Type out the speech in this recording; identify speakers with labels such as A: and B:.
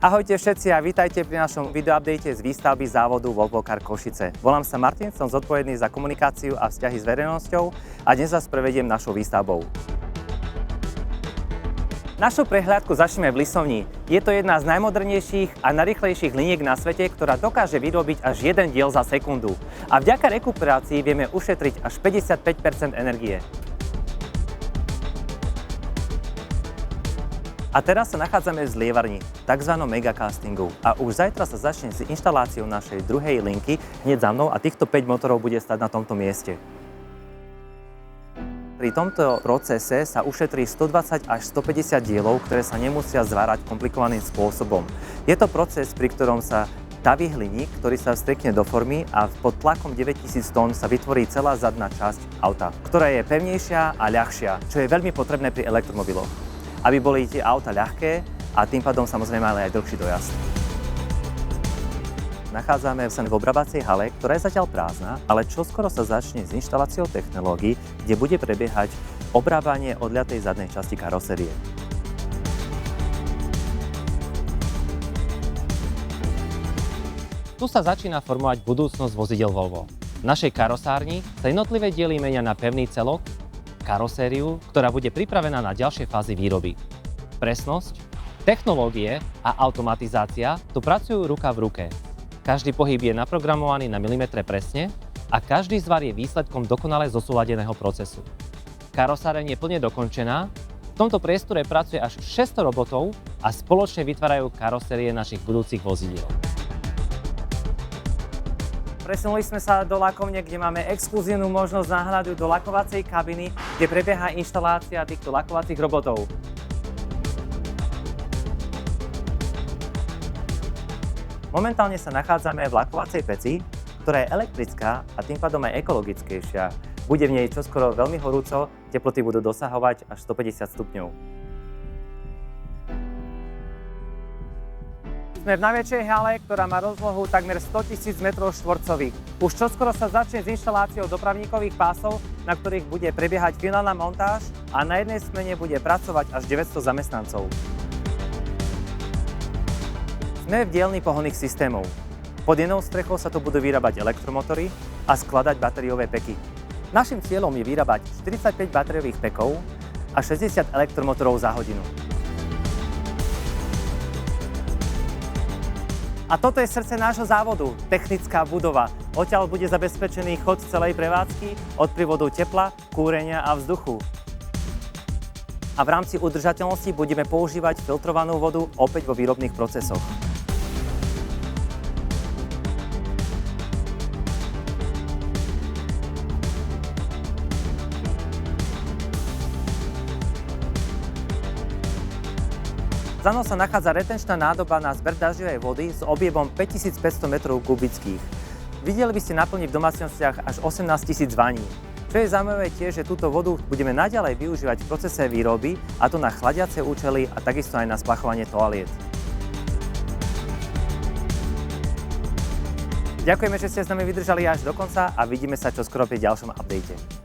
A: Ahojte všetci a vítajte pri našom videoupdate z výstavby závodu Volvo Car Košice. Volám sa Martin, som zodpovedný za komunikáciu a vzťahy s verejnosťou a dnes vás prevediem našou výstavbou. Našu prehliadku začneme v Lisovni. Je to jedna z najmodernejších a najrýchlejších liniek na svete, ktorá dokáže vyrobiť až jeden diel za sekundu. A vďaka rekuperácii vieme ušetriť až 55% energie. A teraz sa nachádzame v zlievarni, tzv. Megacastingu. A už zajtra sa začne s inštaláciou našej druhej linky hneď za mnou a týchto 5 motorov bude stať na tomto mieste. Pri tomto procese sa ušetrí 120 až 150 dielov, ktoré sa nemusia zvárať komplikovaným spôsobom. Je to proces, pri ktorom sa taví hliník, ktorý sa vstriekne do formy a pod tlakom 9000 tón sa vytvorí celá zadná časť auta, ktorá je pevnejšia a ľahšia, čo je veľmi potrebné pri elektromobiloch, aby boli tie auta ľahké a tým pádom samozrejme ale aj dlhší dojazd. Nachádzame sa v obrábacej hale, ktorá je zatiaľ prázdna, ale čoskoro sa začne s inštaláciou technológií, kde bude prebiehať obrábanie odľatej zadnej časti karosérie. Tu sa začína formovať budúcnosť vozidiel Volvo. V našej karosárni sa jednotlivé diely menia na pevný celok, karosériu, ktorá bude pripravená na ďalšie fázy výroby. Presnosť, technológie a automatizácia tu pracujú ruka v ruke. Každý pohyb je naprogramovaný na milimetre presne a každý zvar je výsledkom dokonale zosúladeného procesu. Karosáreň je plne dokončená, v tomto priestore pracuje až 600 robotov a spoločne vytvárajú karosérie našich budúcich vozidiel. Presunuli sme sa do lakovne, kde máme exkluzívnu možnosť náhľadu do lakovacej kabiny, kde prebieha inštalácia týchto lakovacích robotov. Momentálne sa nachádzame v lakovacej peci, ktorá je elektrická a tým pádom aj ekologickejšia. Bude v nej čoskoro veľmi horúco, teploty budú dosahovať až 150 stupňov. Sme v najväčšej hale, ktorá má rozlohu takmer 100 000 m2. Už čoskoro sa začne s inštaláciou dopravníkových pásov, na ktorých bude prebiehať finálna montáž a na jednej smene bude pracovať až 900 zamestnancov. Sme v dielni pohonných systémov. Pod jednou strechou sa tu budú vyrábať elektromotory a skladať batériové peky. Naším cieľom je vyrábať 45 batériových pekov a 60 elektromotorov za hodinu. A toto je srdce nášho závodu, technická budova. Odtiaľ bude zabezpečený chod celej prevádzky od prívodu tepla, kúrenia a vzduchu. A v rámci udržateľnosti budeme používať filtrovanú vodu opäť vo výrobných procesoch. Za mnou sa nachádza retenčná nádoba na zber dažďovej vody s objemom 5500 m3. Videli by ste naplniť v domácnostiach až 18 000 vaní. Čo je zaujímavé tiež, že túto vodu budeme naďalej využívať v procese výroby, a to na chladiace účely a takisto aj na sprachovanie toaliet. Ďakujeme, že ste s nami vydržali až do konca a vidíme sa čoskoro pri ďalšom update.